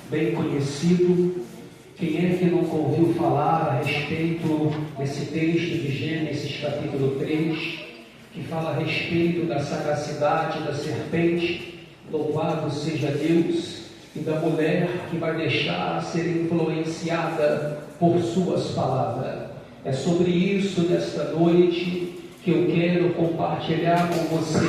bem conhecido. Quem é que nunca ouviu falar a respeito desse texto de Gênesis capítulo 3, que fala a respeito da sagacidade da serpente? Louvado seja Deus! E da mulher que vai deixar ser influenciada por suas palavras. É sobre isso nesta noite que eu quero compartilhar com você,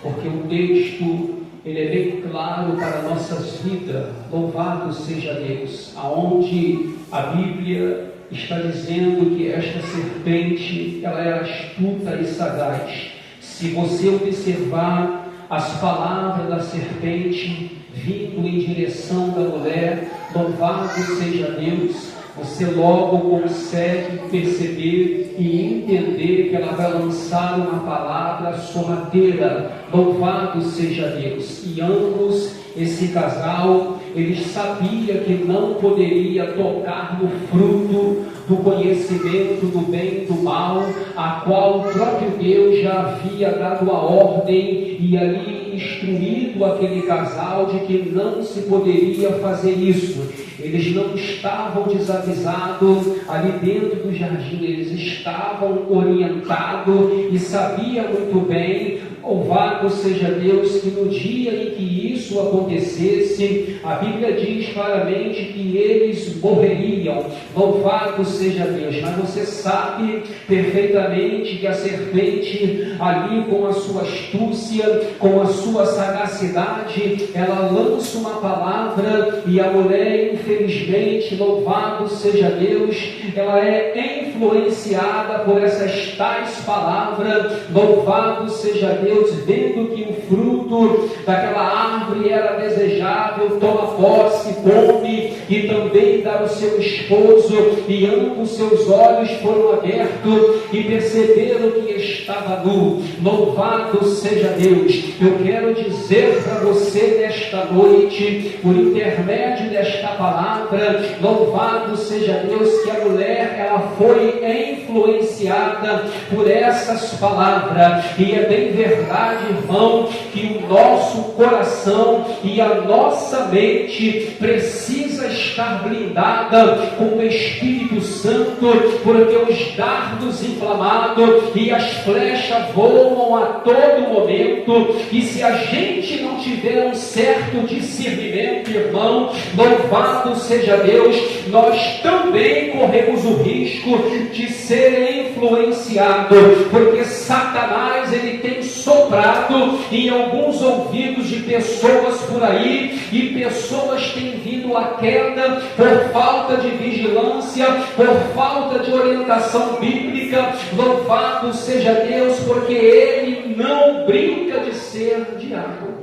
porque o texto ele é bem claro para nossas vidas. Louvado seja Deus, aonde a Bíblia está dizendo que esta serpente ela é astuta e sagaz. Se você observar as palavras da serpente vindo em direção da mulher, louvado seja Deus, você logo consegue perceber e entender que ela vai lançar uma palavra sorrateira. Louvado seja Deus. E ambos, esse casal, eles sabiam que não poderia tocar no fruto do conhecimento do bem e do mal, a qual o próprio Deus já havia dado a ordem e ali instruído aquele casal de que não se poderia fazer isso. Eles não estavam desavisados ali dentro do jardim, eles estavam orientados e sabiam muito bem, louvado seja Deus, que no dia em que isso acontecesse, a Bíblia diz claramente que eles morreriam. Louvado seja Deus. Mas você sabe perfeitamente que a serpente ali com a sua astúcia, com a sua sagacidade, ela lança uma palavra e a mulher, infelizmente, louvado seja Deus, ela é influenciada por essas tais palavras. Louvado seja Deus, vendo que o fruto daquela árvore era desejável, toma posse, come e também dá ao seu esposo, e ambos seus olhos foram abertos e perceberam que estava nu. Louvado seja Deus. Eu quero dizer para você nesta noite, por intermédio desta palavra, louvado seja Deus, que a mulher ela foi influenciada por essas palavras, e é bem verdade, irmão, que o nosso coração e a nossa mente precisa estar blindada com o Espírito Santo, porque os dardos inflamados e as flechas voam a todo momento, e se a gente não tiver um certo discernimento, irmão, louvado seja Deus, nós também corremos o risco de ser influenciado, porque Satanás ele tem soprado em alguns ouvidos de pessoas por aí, e pessoas têm vindo à queda por falta de vigilância, por falta de orientação bíblica. Louvado seja Deus, porque ele não brinca de ser diabo.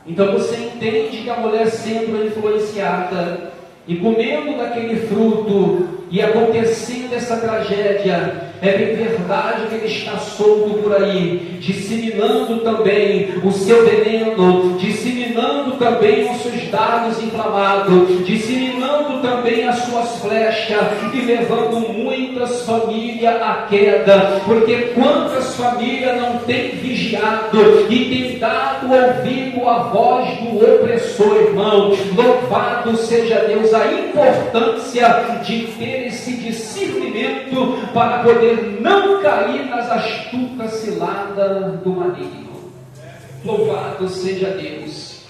Então você entende que a mulher sendo influenciada e comendo daquele fruto e acontecendo essa tragédia, é bem verdade que ele está solto por aí, disseminando também o seu veneno, disseminando também os seus dardos inflamados, disseminando também as suas flechas e levando muitas famílias à queda, porque quantas famílias não têm vigiado e têm dado ouvido à voz do opressor, irmão? Louvado seja Deus, a importância de ter esse discernimento para poder não cair nas astutas ciladas do maligno. Louvado seja Deus.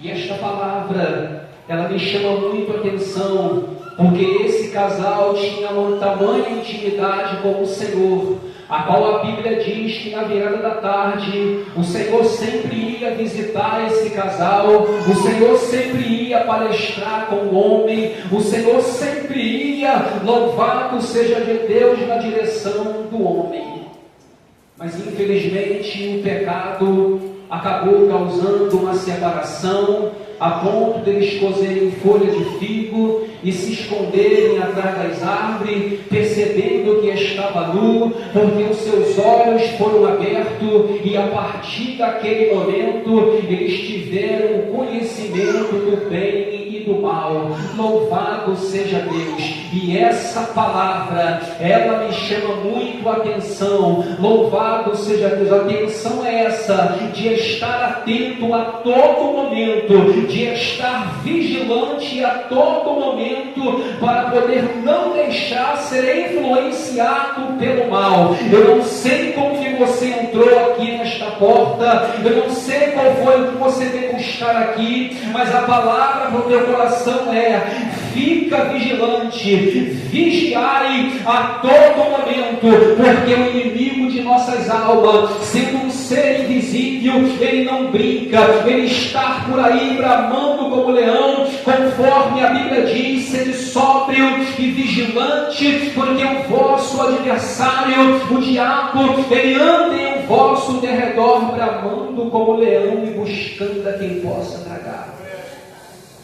E esta palavra, ela me chama muito a atenção, porque esse casal tinha uma tamanha intimidade com o Senhor, a qual a Bíblia diz que na virada da tarde o Senhor sempre ia visitar esse casal, o Senhor sempre ia palestrar com o homem, o Senhor sempre ia, louvado seja de Deus, na direção do homem. Mas infelizmente o pecado acabou causando uma separação, a ponto de eles cozerem folha de figo e se esconderem atrás das árvores, percebendo que estava nu, porque os seus olhos foram abertos, e a partir daquele momento eles tiveram o conhecimento do bem e do mal. Louvado seja Deus. E essa palavra, ela me chama muito a atenção. Louvado seja Deus. A atenção é essa, de estar atento a todo momento, de estar vigilante a todo momento, para poder não deixar ser influenciado pelo mal. Eu não sei como que você entrou aqui nesta porta, eu não sei qual foi o que você veio buscar aqui, mas a palavra para o teu coração é: fica vigilante, vigiai a todo momento, porque o inimigo de nossas almas, sendo um ser invisível, ele não brinca, ele está por aí bramando como leão, conforme a Bíblia diz: sede sóbrio e vigilante, porque o vosso adversário, o diabo, ele anda em vosso derredor, bramando como leão e buscando a quem possa tragar.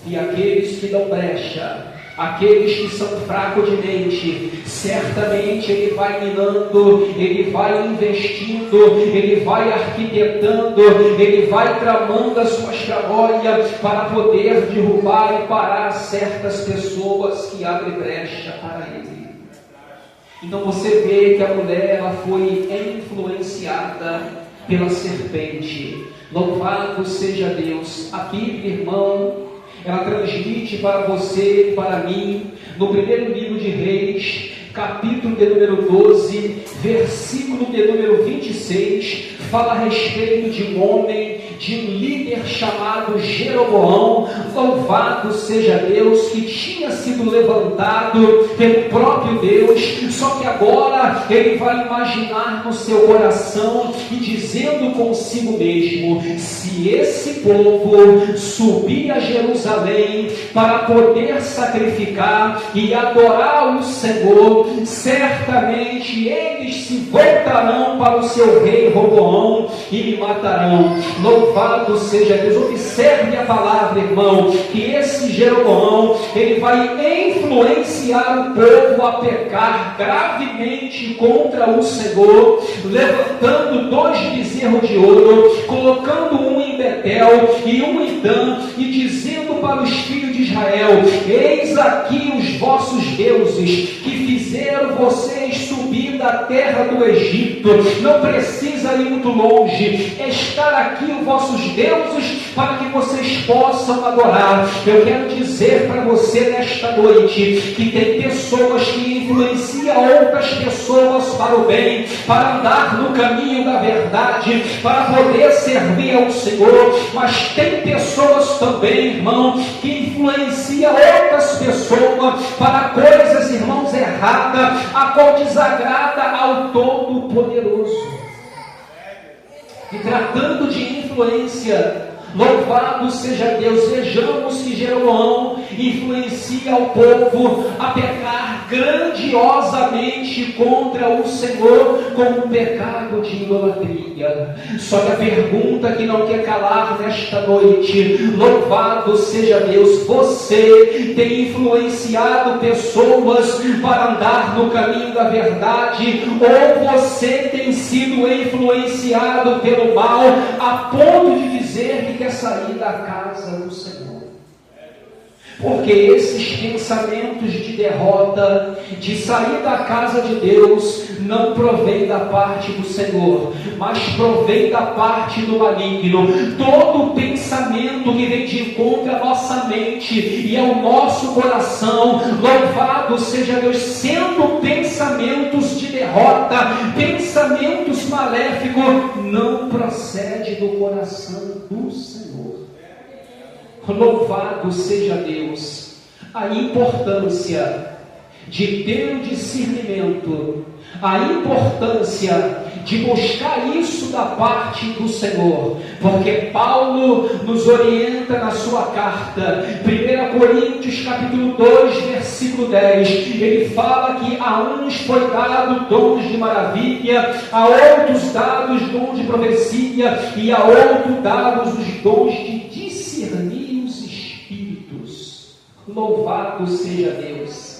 E aqueles que dão brecha, aqueles que são fracos de mente, certamente ele vai minando, ele vai investindo, ele vai arquitetando, ele vai tramando as suas tramóias para poder derrubar e parar certas pessoas que abrem brecha para ele. Então você vê que a mulher, ela foi influenciada pela serpente. Louvado seja Deus. A Bíblia, irmão, ela transmite para você e para mim, no primeiro livro de Reis, capítulo de número 12, versículo de número 26, fala a respeito de um homem, de um líder chamado Jeroboão. Louvado seja Deus, que tinha sido levantado pelo próprio Deus, só que agora ele vai imaginar no seu coração e dizendo consigo mesmo: se esse povo subir a Jerusalém para poder sacrificar e adorar o Senhor, certamente eles se voltarão para o seu rei Roboão e me matarão. Louvado seja Deus. Observe a palavra, irmão, que esse Jeroboão, ele vai influenciar o povo a pecar gravemente contra o Senhor, levantando 2 bezerros de ouro, colocando um em Betel e um em Dan, e dizendo para os filhos de Israel: eis aqui os vossos deuses que fizeram vocês subir da terra do Egito. Não precisa ir muito longe, estar aqui os vossos deuses para que vocês possam adorar. Eu quero dizer para você nesta noite que tem pessoas que influenciam outras pessoas para o bem, para andar no caminho da verdade, para poder servir ao Senhor, mas tem pessoas também, irmão, que influenciam outras pessoas para coisas, irmãos, erradas, a qual desagrada ao Todo-Poderoso. E tratando de influência, louvado seja Deus, vejamos que Jeroboão influencia o povo a pecar grandiosamente contra o Senhor com o pecado de idolatria. Só que a pergunta que não quer calar nesta noite: louvado seja Deus, você tem influenciado pessoas para andar no caminho da verdade, ou você tem sido influenciado pelo mal a ponto de dizer que quer sair da casa do Senhor? Porque esses pensamentos de derrota, de sair da casa de Deus, não provém da parte do Senhor, mas provém da parte do maligno. Todo pensamento que vem de encontro à nossa mente e ao nosso coração, louvado seja Deus, sendo pensamentos de derrota, pensamentos maléficos, não procede do coração do Senhor. Louvado seja Deus. A importância de ter o discernimento, a importância de buscar isso da parte do Senhor, porque Paulo nos orienta na sua carta, 1 Coríntios capítulo 2, versículo 10, ele fala que a uns foi dado dons de maravilha, a outros dados dons de profecia, e a outros dados os dons de discernir os espíritos. Louvado seja Deus.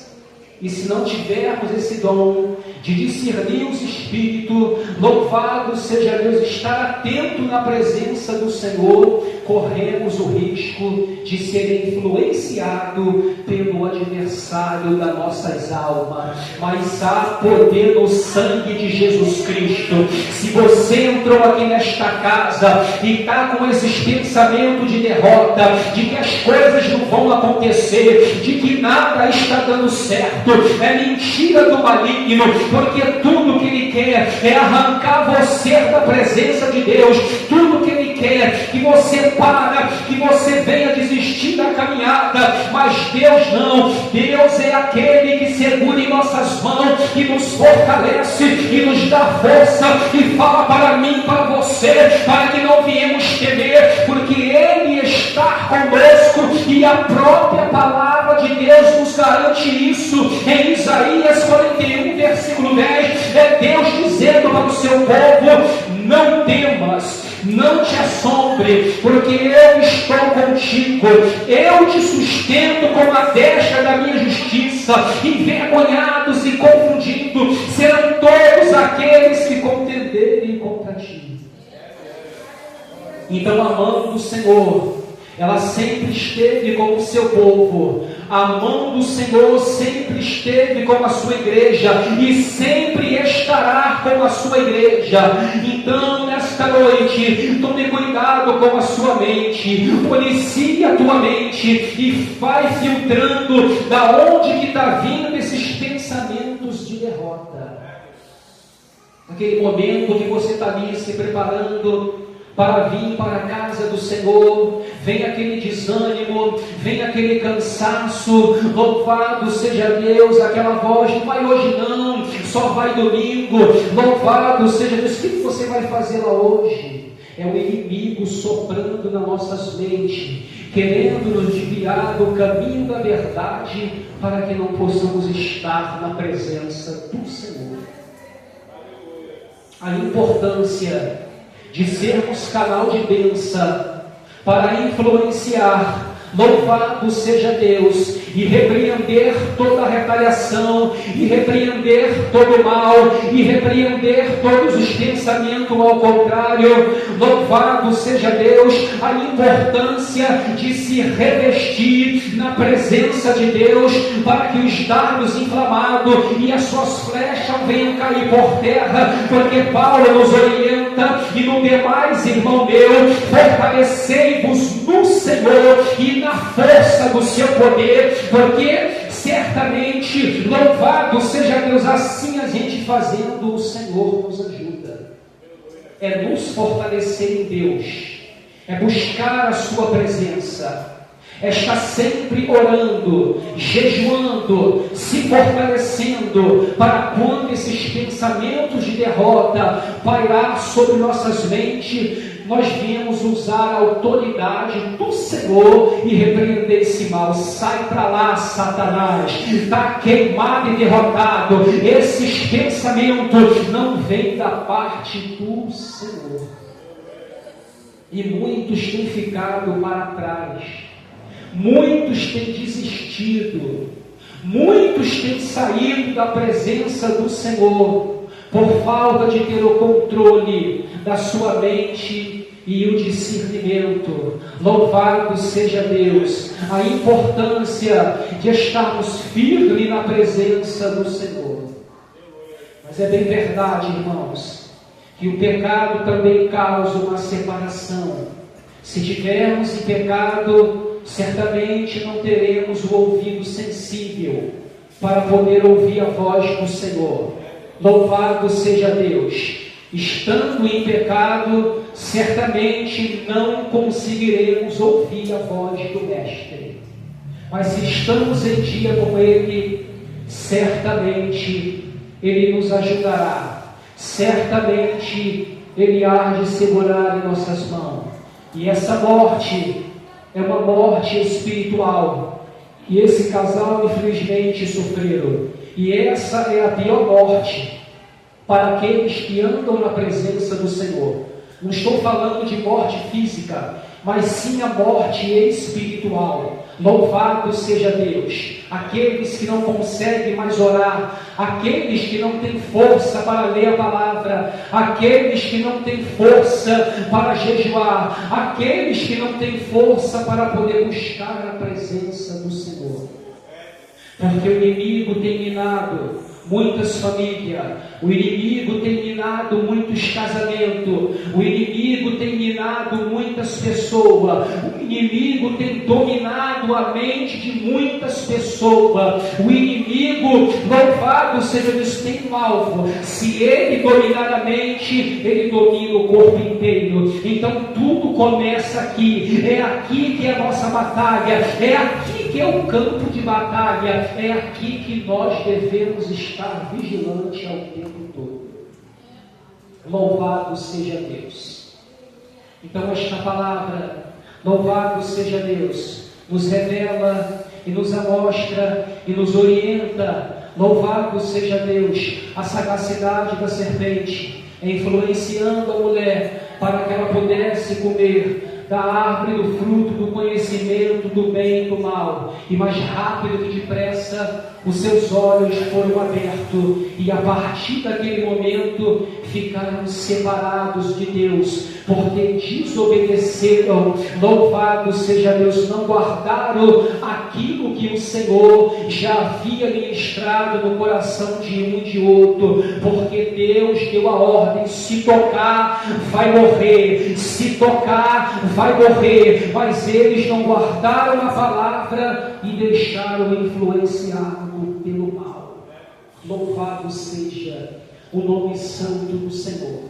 E se não tivermos esse dom, de discernir os espíritos, louvado seja Deus, estar atento na presença do Senhor, corremos o risco de ser influenciado pelo adversário das nossas almas. Mas há poder no sangue de Jesus Cristo. Se você entrou aqui nesta casa e está com esses pensamentos de derrota, de que as coisas não vão acontecer, de que nada está dando certo, é mentira do maligno, porque tudo que ele quer é arrancar você da presença de Deus. Tudo que ele quer que você para, que você venha desistir da caminhada, mas Deus não. Deus é aquele que segura em nossas mãos, que nos fortalece e nos dá força e fala para mim, para você, para que não viemos temer, porque Ele está conosco e a própria palavra de Deus nos garante isso. Em Isaías 41, versículo 10, é Deus dizendo para o seu povo: não temas, não te assombre, porque eu estou contigo, eu te sustento com a destra da minha justiça. Envergonhados e confundidos serão todos aqueles que contenderem contra ti. Então a mão do Senhor, ela sempre esteve com o seu povo. A mão do Senhor sempre esteve com a sua igreja e sempre estará com a sua igreja. Então, nesta noite, tome cuidado com a sua mente, policie a tua mente e vai filtrando da onde que está vindo esses pensamentos de derrota. Naquele momento que você está ali se preparando para vir para a casa do Senhor, vem aquele desânimo, vem aquele cansaço, louvado seja Deus, aquela voz: não vai hoje não, só vai domingo, louvado seja Deus. O que você vai fazer lá hoje? É o inimigo soprando nas nossas mentes, querendo nos desviar do caminho da verdade, para que não possamos estar na presença do Senhor. A importância de sermos canal de bênção para influenciar, louvado seja Deus, e repreender toda a retaliação, e repreender todo o mal, e repreender todos os pensamentos ao contrário. Louvado seja Deus, a importância de se revestir na presença de Deus, para que os dardos inflamados e as suas flechas venham cair por terra, porque Paulo nos orienta: e no demais, irmão meu, fortalecei-vos no Senhor e na força do seu poder, porque certamente, louvado seja Deus, assim a gente fazendo, o Senhor nos ajuda. É nos fortalecer em Deus, é buscar a sua presença, é estar sempre orando, jejuando, se fortalecendo, para quando esses pensamentos de derrota pairar sobre nossas mentes, nós viemos usar a autoridade do Senhor e repreender esse mal. Sai para lá, Satanás, está queimado e derrotado. Esses pensamentos não vêm da parte do Senhor. E muitos têm ficado para trás, muitos têm desistido, muitos têm saído da presença do Senhor por falta de ter o controle da sua mente e o discernimento. Louvado seja Deus, a importância de estarmos firmes na presença do Senhor. Mas é bem verdade, irmãos, que o pecado também causa uma separação. Se tivermos em pecado, certamente não teremos o ouvido sensível para poder ouvir a voz do Senhor. Louvado seja Deus. Estando em pecado, certamente não conseguiremos ouvir a voz do Mestre. Mas se estamos em dia com Ele, certamente Ele nos ajudará. Certamente Ele há de segurar em nossas mãos. E essa morte é uma morte espiritual. E esse casal infelizmente sofreram. E essa é a pior morte para aqueles que andam na presença do Senhor. Não estou falando de morte física, mas sim a morte espiritual. Louvado seja Deus. Aqueles que não conseguem mais orar, aqueles que não têm força para ler a palavra, aqueles que não têm força para jejuar, aqueles que não têm força para poder buscar a presença do Senhor. Porque o inimigo tem minado muitas famílias, o inimigo tem minado muitos casamentos, o inimigo tem minado muitas pessoas, o inimigo tem dominado a mente de muitas pessoas, o inimigo, louvado seja Deus, tem um alvo. Se ele dominar a mente, ele domina o corpo inteiro. Então tudo começa aqui, é aqui que é a nossa batalha, é aqui que é o campo de batalha, é aqui que nós devemos estar vigilantes ao tempo todo. Louvado seja Deus. Então esta palavra, louvado seja Deus, nos revela e nos amostra e nos orienta. Louvado seja Deus, a sagacidade da serpente, influenciando a mulher para que ela pudesse comer da árvore do fruto do conhecimento do bem e do mal, e mais rápido que depressa os seus olhos foram abertos, e a partir daquele momento ficaram separados de Deus, porque desobedeceram. Louvado seja Deus, não guardaram aquilo que o Senhor já havia ministrado no coração de um e de outro, porque Deus deu a ordem: se tocar vai morrer, se tocar vai morrer. Mas eles não guardaram a palavra e deixaram influenciar pelo mal. Louvado seja o nome santo do Senhor.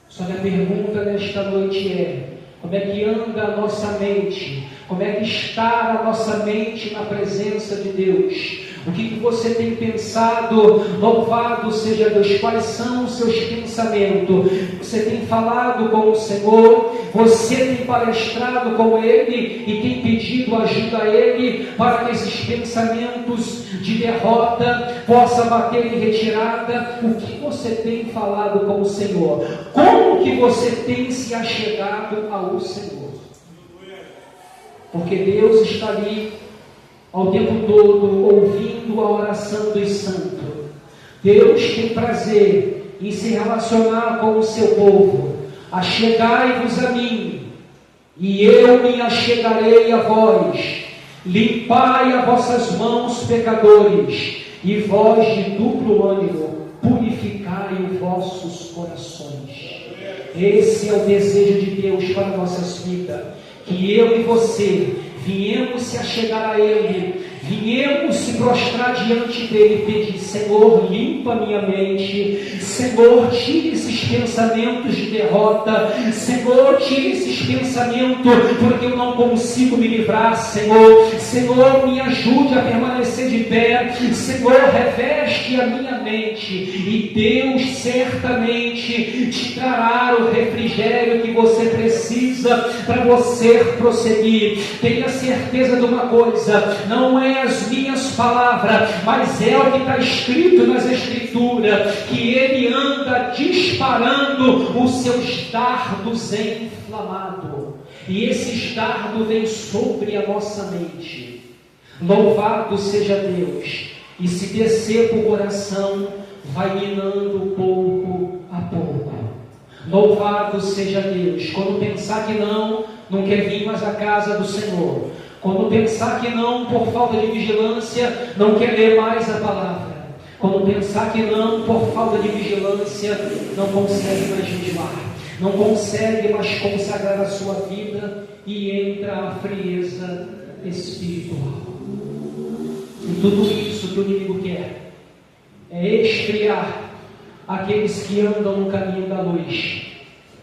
Só que a pergunta nesta noite é: como é que anda a nossa mente? Como é que está a nossa mente na presença de Deus? O que você tem pensado? Louvado seja Deus. Quais são os seus pensamentos? Você tem falado com o Senhor? Você tem palestrado com Ele e tem pedido ajuda a Ele para que esses pensamentos de derrota possam bater em retirada? O que você tem falado com o Senhor? Como que você tem se achegado ao Senhor? Porque Deus está ali ao tempo todo ouvindo a oração dos santos. Deus tem prazer em se relacionar com o seu povo. Achegai-vos a mim, e eu me achegarei a vós. Limpai as vossas mãos, pecadores, e vós de duplo ânimo, purificai os vossos corações. Esse é o desejo de Deus para nossas vidas, que eu e você viemos se achegar a Ele, viemos se prostrar diante dEle e pedir: Senhor, limpa minha mente, Senhor, tire esses pensamentos de derrota, Senhor, tire esses pensamentos porque eu não consigo me livrar, Senhor, me ajude a permanecer de pé, Senhor, reveste a minha mente, e Deus certamente te trará o refrigério que você precisa para você prosseguir. Tenha certeza de uma coisa: não é as minhas palavras, mas é o que está escrito nas Escrituras, que Ele anda disparando os seus dardos inflamados, e esses dardos vêm sobre a nossa mente. Louvado seja Deus. E se descer para o coração, vai minando pouco a pouco. Louvado seja Deus. Quando pensar que não quer vir mais à casa do Senhor. Quando pensar que não, por falta de vigilância, não quer ler mais a palavra. Quando pensar que não, por falta de vigilância, não consegue mais jejuar, não consegue mais consagrar a sua vida, e entra a frieza espiritual. E tudo isso que o inimigo quer é esfriar aqueles que andam no caminho da luz,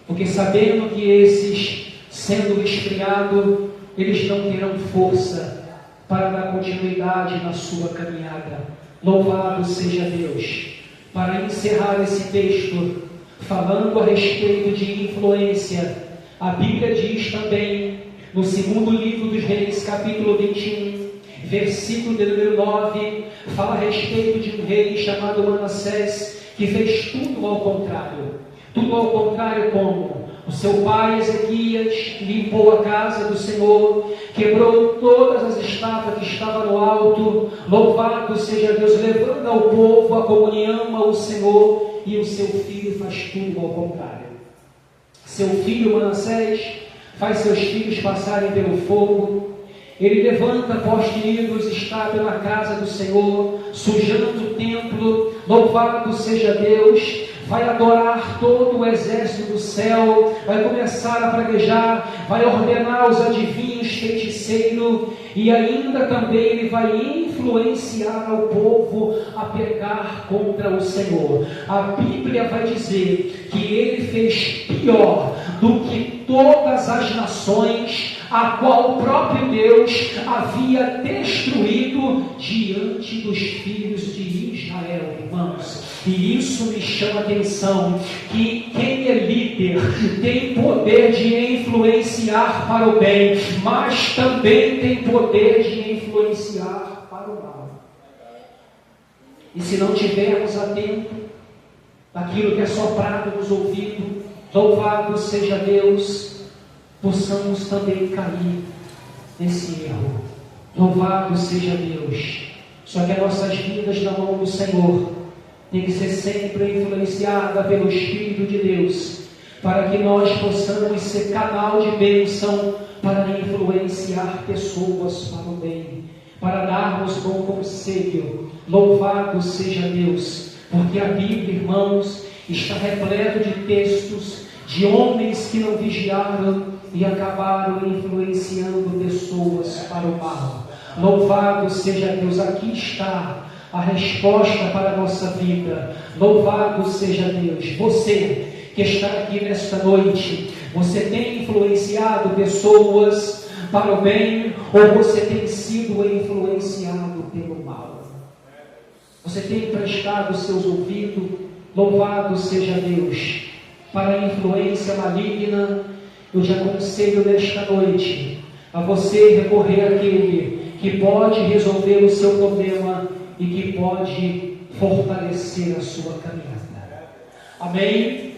porque sabendo que esses, sendo esfriados, eles não terão força para dar continuidade na sua caminhada. Louvado seja Deus. Para encerrar esse texto, falando a respeito de influência, a Bíblia diz também, no segundo livro dos Reis, capítulo 21, versículo de número 9, fala a respeito de um rei chamado Manassés, que fez tudo ao contrário. Tudo ao contrário como? O seu pai Ezequias limpou a casa do Senhor, quebrou todas as estátuas que estavam no alto. Louvado seja Deus, levando ao povo a comunhão ao Senhor, e o seu filho faz tudo ao contrário. Seu filho Manassés faz seus filhos passarem pelo fogo. Ele levanta postes ídolos, estátua na casa do Senhor, sujando o templo. Louvado seja Deus. Vai adorar todo o exército do céu, vai começar a praguejar, vai ordenar os adivinhos, feiticeiros, e ainda também ele vai influenciar ao povo a pecar contra o Senhor. A Bíblia vai dizer que ele fez pior do que todas as nações a qual o próprio Deus havia destruído diante dos filhos de Israel, irmãos. E isso me chama a atenção, que quem é líder tem poder de influenciar para o bem, mas também tem poder de influenciar para o mal. E se não tivermos atento àquilo que é soprado nos ouvidos, louvado seja Deus, possamos também cair nesse erro. Louvado seja Deus. Só que as nossas vidas na mão do Senhor tem que ser sempre influenciada pelo Espírito de Deus, para que nós possamos ser canal de bênção para influenciar pessoas para o bem, para darmos bom conselho. Louvado seja Deus, porque a Bíblia, irmãos, está repleta de textos de homens que não vigiaram e acabaram influenciando pessoas para o mal. Louvado seja Deus. Aqui está a resposta para a nossa vida. Louvado seja Deus. Você que está aqui nesta noite, você tem influenciado pessoas para o bem, ou você tem sido influenciado pelo mal? Você tem prestado seus ouvidos? Louvado seja Deus. Para a influência maligna, eu te aconselho nesta noite a você recorrer àquele que pode resolver o seu problema e que pode fortalecer a sua caminhada. Amém?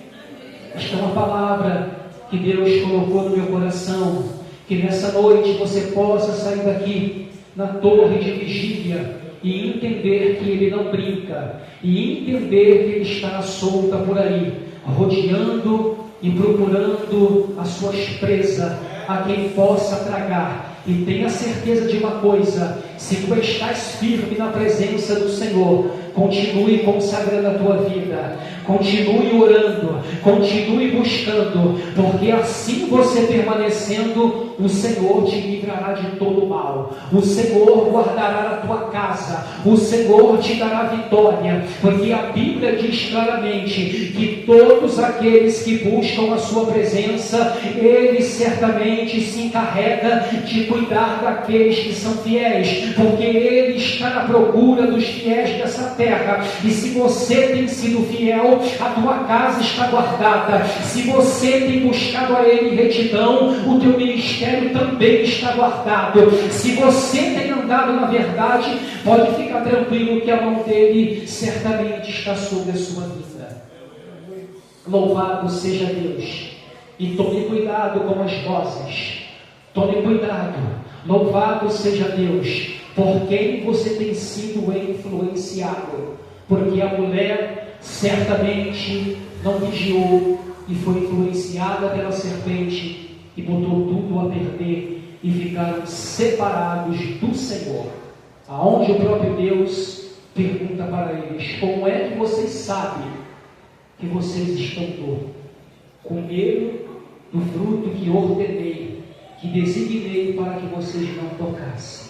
Esta é uma palavra que Deus colocou no meu coração, que nessa noite você possa sair daqui na torre de vigília e entender que Ele não brinca, e entender que Ele está solta por aí, rodeando e procurando as suas presas, a quem possa tragar. E tenha certeza de uma coisa: se tu estás firme na presença do Senhor, continue consagrando a tua vida, continue orando, continue buscando, porque assim você permanecendo, o Senhor te livrará de todo mal, o Senhor guardará a tua casa, o Senhor te dará vitória, porque a Bíblia diz claramente que todos aqueles que buscam a sua presença, Ele certamente se encarrega de cuidar daqueles que são fiéis, porque Ele está na procura dos fiéis dessa terra. E se você tem sido fiel, a tua casa está guardada. Se você tem buscado a Ele em retidão, o teu ministério também está guardado. Se você tem andado na verdade, pode ficar tranquilo que a mão dele certamente está sobre a sua vida. Louvado seja Deus. E tome cuidado com as vozes. Tome cuidado. Louvado seja Deus. Por quem você tem sido influenciado? Porque a mulher certamente não vigiou e foi influenciada pela serpente e botou tudo a perder e ficaram separados do Senhor. Aonde o próprio Deus pergunta para eles: como é que vocês sabem que vocês estão comendo do fruto que ordenei, que designei para que vocês não tocassem?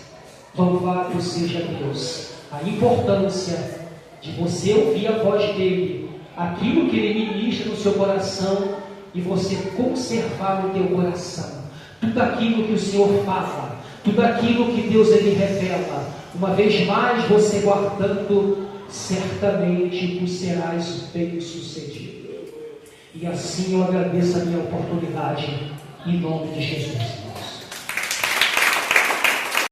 Louvado seja Deus. A importância de você ouvir a voz dele, aquilo que ele ministra no seu coração, e você conservar no teu coração tudo aquilo que o Senhor fala, tudo aquilo que Deus ele revela. Uma vez mais você guardando, certamente tu serás bem sucedido. E assim eu agradeço a minha oportunidade, em nome de Jesus.